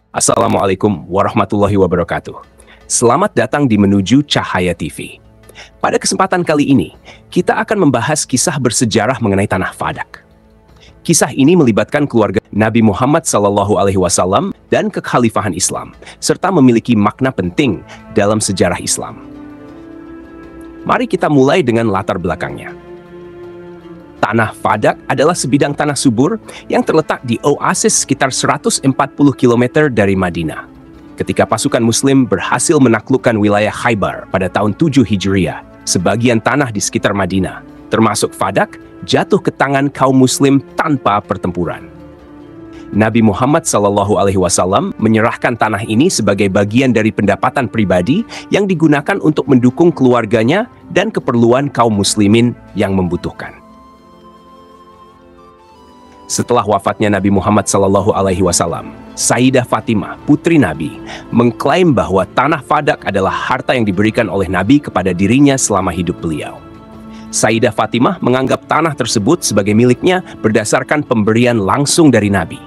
Assalamualaikum warahmatullahi wabarakatuh. Selamat datang di Menuju Cahaya TV. Pada kesempatan kali ini, kita akan membahas kisah bersejarah mengenai Tanah Fadak. Kisah ini melibatkan keluarga Nabi Muhammad SAW dan kekhalifahan Islam, serta memiliki makna penting dalam sejarah Islam. Mari kita mulai dengan latar belakangnya. Tanah Fadak adalah sebidang tanah subur yang terletak di oasis sekitar 140 km dari Madinah. Ketika pasukan Muslim berhasil menaklukkan wilayah Khaybar pada tahun 7 Hijriah, sebagian tanah di sekitar Madinah, termasuk Fadak, jatuh ke tangan kaum Muslim tanpa pertempuran. Nabi Muhammad SAW menyerahkan tanah ini sebagai bagian dari pendapatan pribadi yang digunakan untuk mendukung keluarganya dan keperluan kaum Muslimin yang membutuhkan. Setelah wafatnya Nabi Muhammad SAW, Sayyidah Fatimah, putri Nabi, mengklaim bahwa Tanah Fadak adalah harta yang diberikan oleh Nabi kepada dirinya selama hidup beliau. Sayyidah Fatimah menganggap tanah tersebut sebagai miliknya berdasarkan pemberian langsung dari Nabi.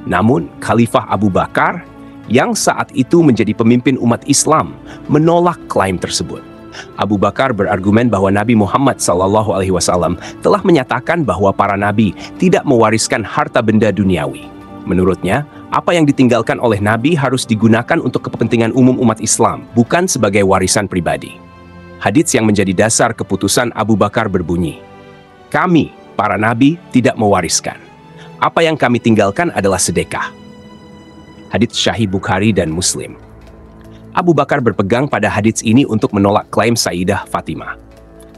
Namun, Khalifah Abu Bakar, yang saat itu menjadi pemimpin umat Islam, menolak klaim tersebut. Abu Bakar berargumen bahwa Nabi Muhammad SAW telah menyatakan bahwa para nabi tidak mewariskan harta benda duniawi. Menurutnya, apa yang ditinggalkan oleh nabi harus digunakan untuk kepentingan umum umat Islam, bukan sebagai warisan pribadi. Hadits yang menjadi dasar keputusan Abu Bakar berbunyi, "Kami, para nabi, tidak mewariskan. Apa yang kami tinggalkan adalah sedekah." Hadits Sahih Bukhari dan Muslim. Abu Bakar berpegang pada hadits ini untuk menolak klaim Sayyidah Fatimah.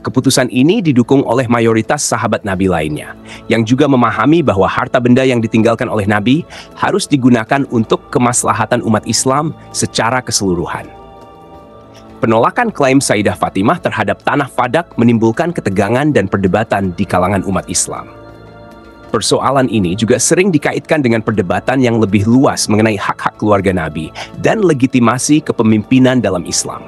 Keputusan ini didukung oleh mayoritas sahabat Nabi lainnya, yang juga memahami bahwa harta benda yang ditinggalkan oleh Nabi harus digunakan untuk kemaslahatan umat Islam secara keseluruhan. Penolakan klaim Sayyidah Fatimah terhadap Tanah Fadak menimbulkan ketegangan dan perdebatan di kalangan umat Islam. Persoalan ini juga sering dikaitkan dengan perdebatan yang lebih luas mengenai hak-hak keluarga Nabi dan legitimasi kepemimpinan dalam Islam.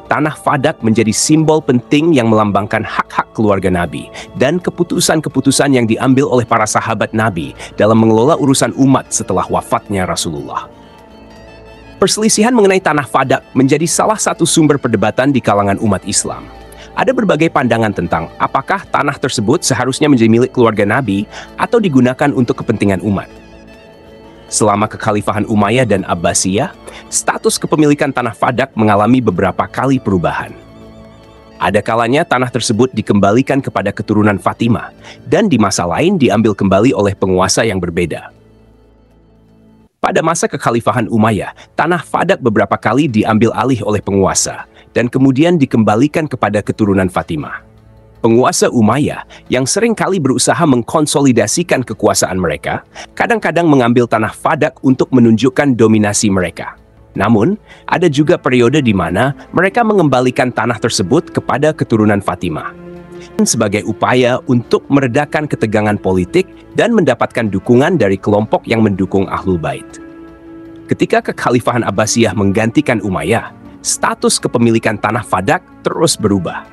Tanah Fadak menjadi simbol penting yang melambangkan hak-hak keluarga Nabi dan keputusan-keputusan yang diambil oleh para sahabat Nabi dalam mengelola urusan umat setelah wafatnya Rasulullah. Perselisihan mengenai Tanah Fadak menjadi salah satu sumber perdebatan di kalangan umat Islam. Ada berbagai pandangan tentang apakah tanah tersebut seharusnya menjadi milik keluarga Nabi atau digunakan untuk kepentingan umat. Selama kekhalifahan Umayyah dan Abbasiyah, status kepemilikan Tanah Fadak mengalami beberapa kali perubahan. Ada kalanya tanah tersebut dikembalikan kepada keturunan Fatimah, dan di masa lain diambil kembali oleh penguasa yang berbeda. Pada masa kekhalifahan Umayyah, Tanah Fadak beberapa kali diambil alih oleh penguasa, dan kemudian dikembalikan kepada keturunan Fatimah. Penguasa Umayyah yang sering kali berusaha mengkonsolidasikan kekuasaan mereka, kadang-kadang mengambil Tanah Fadak untuk menunjukkan dominasi mereka. Namun, ada juga periode di mana mereka mengembalikan tanah tersebut kepada keturunan Fatimah sebagai upaya untuk meredakan ketegangan politik dan mendapatkan dukungan dari kelompok yang mendukung Ahlul Bait. Ketika kekhalifahan Abbasiyah menggantikan Umayyah, status kepemilikan Tanah Fadak terus berubah.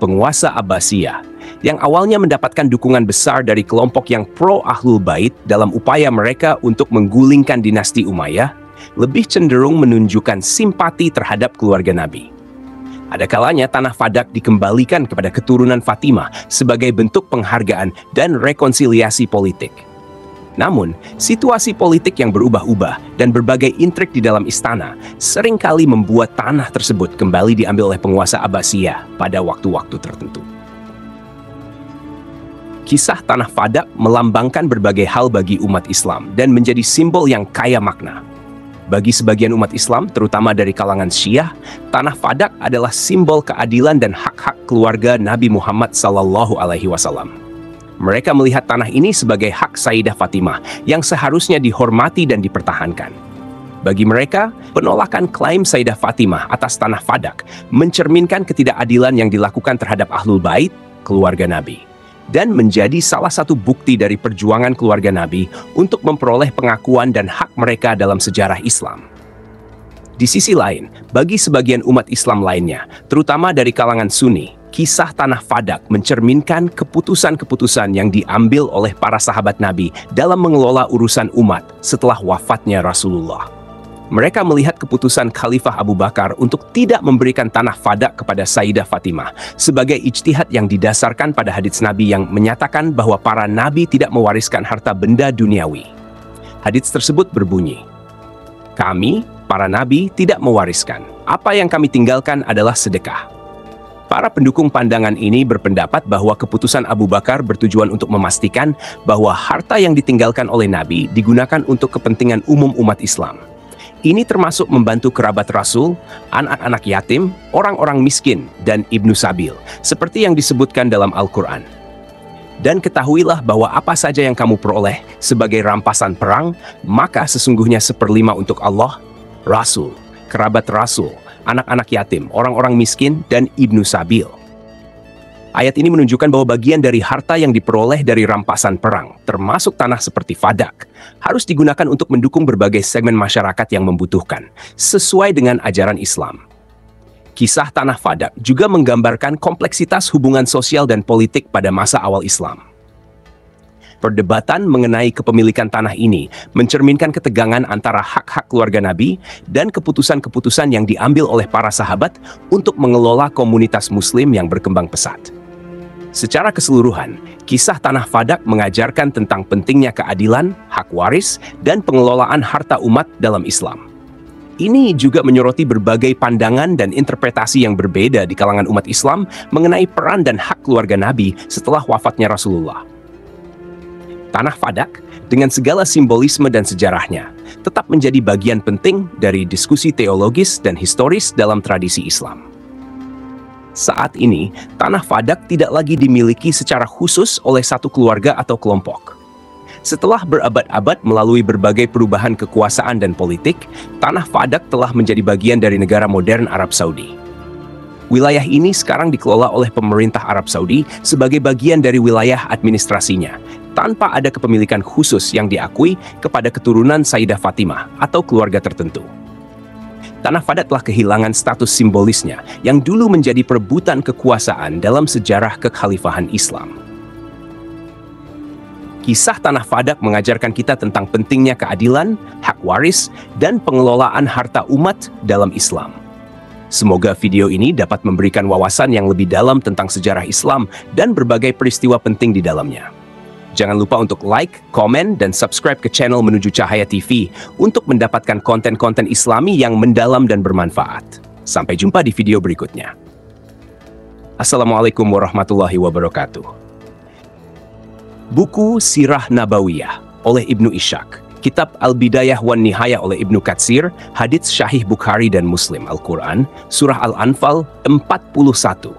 Penguasa Abbasiyah, yang awalnya mendapatkan dukungan besar dari kelompok yang pro Ahlul Bait dalam upaya mereka untuk menggulingkan dinasti Umayyah, lebih cenderung menunjukkan simpati terhadap keluarga Nabi. Ada kalanya Tanah Fadak dikembalikan kepada keturunan Fatimah sebagai bentuk penghargaan dan rekonsiliasi politik. Namun, situasi politik yang berubah-ubah dan berbagai intrik di dalam istana seringkali membuat tanah tersebut kembali diambil oleh penguasa Abbasiyah pada waktu-waktu tertentu. Kisah Tanah Fadak melambangkan berbagai hal bagi umat Islam dan menjadi simbol yang kaya makna. Bagi sebagian umat Islam, terutama dari kalangan Syiah, Tanah Fadak adalah simbol keadilan dan hak-hak keluarga Nabi Muhammad SAW. Mereka melihat tanah ini sebagai hak Sayyidah Fatimah yang seharusnya dihormati dan dipertahankan. Bagi mereka, penolakan klaim Sayyidah Fatimah atas Tanah Fadak mencerminkan ketidakadilan yang dilakukan terhadap Ahlul Bait, keluarga Nabi, dan menjadi salah satu bukti dari perjuangan keluarga Nabi untuk memperoleh pengakuan dan hak mereka dalam sejarah Islam. Di sisi lain, bagi sebagian umat Islam lainnya, terutama dari kalangan Sunni, Kisah Tanah Fadak mencerminkan keputusan-keputusan yang diambil oleh para sahabat Nabi dalam mengelola urusan umat setelah wafatnya Rasulullah. Mereka melihat keputusan Khalifah Abu Bakar untuk tidak memberikan Tanah Fadak kepada Sayyidah Fatimah sebagai ijtihad yang didasarkan pada hadits Nabi yang menyatakan bahwa para Nabi tidak mewariskan harta benda duniawi. Hadits tersebut berbunyi, "Kami, para Nabi, tidak mewariskan. Apa yang kami tinggalkan adalah sedekah." Para pendukung pandangan ini berpendapat bahwa keputusan Abu Bakar bertujuan untuk memastikan bahwa harta yang ditinggalkan oleh Nabi digunakan untuk kepentingan umum umat Islam. Ini termasuk membantu kerabat Rasul, anak-anak yatim, orang-orang miskin, dan Ibnu Sabil, seperti yang disebutkan dalam Al-Quran. Dan ketahuilah bahwa apa saja yang kamu peroleh sebagai rampasan perang, maka sesungguhnya 1/5 untuk Allah, Rasul, kerabat Rasul, anak-anak yatim, orang-orang miskin, dan Ibnu Sabil. Ayat ini menunjukkan bahwa bagian dari harta yang diperoleh dari rampasan perang, termasuk tanah seperti Fadak, harus digunakan untuk mendukung berbagai segmen masyarakat yang membutuhkan, sesuai dengan ajaran Islam. Kisah Tanah Fadak juga menggambarkan kompleksitas hubungan sosial dan politik pada masa awal Islam. Perdebatan mengenai kepemilikan tanah ini mencerminkan ketegangan antara hak-hak keluarga Nabi dan keputusan-keputusan yang diambil oleh para sahabat untuk mengelola komunitas Muslim yang berkembang pesat. Secara keseluruhan, kisah Tanah Fadak mengajarkan tentang pentingnya keadilan, hak waris, dan pengelolaan harta umat dalam Islam. Ini juga menyoroti berbagai pandangan dan interpretasi yang berbeda di kalangan umat Islam mengenai peran dan hak keluarga Nabi setelah wafatnya Rasulullah. Tanah Fadak, dengan segala simbolisme dan sejarahnya, tetap menjadi bagian penting dari diskusi teologis dan historis dalam tradisi Islam. Saat ini, Tanah Fadak tidak lagi dimiliki secara khusus oleh satu keluarga atau kelompok. Setelah berabad-abad melalui berbagai perubahan kekuasaan dan politik, Tanah Fadak telah menjadi bagian dari negara modern Arab Saudi. Wilayah ini sekarang dikelola oleh pemerintah Arab Saudi sebagai bagian dari wilayah administrasinya, tanpa ada kepemilikan khusus yang diakui kepada keturunan Sayyidah Fatimah atau keluarga tertentu. Tanah Fadak telah kehilangan status simbolisnya yang dulu menjadi perebutan kekuasaan dalam sejarah kekhalifahan Islam. Kisah Tanah Fadak mengajarkan kita tentang pentingnya keadilan, hak waris, dan pengelolaan harta umat dalam Islam. Semoga video ini dapat memberikan wawasan yang lebih dalam tentang sejarah Islam dan berbagai peristiwa penting di dalamnya. Jangan lupa untuk like, komen, dan subscribe ke channel Menuju Cahaya TV untuk mendapatkan konten-konten Islami yang mendalam dan bermanfaat. Sampai jumpa di video berikutnya. Assalamualaikum warahmatullahi wabarakatuh. Buku Sirah Nabawiyah oleh Ibnu Ishaq, Kitab Al-Bidayah wan Nihayah oleh Ibnu Katsir, Hadits Syahih Bukhari dan Muslim, Al-Quran, Surah Al-Anfal 41.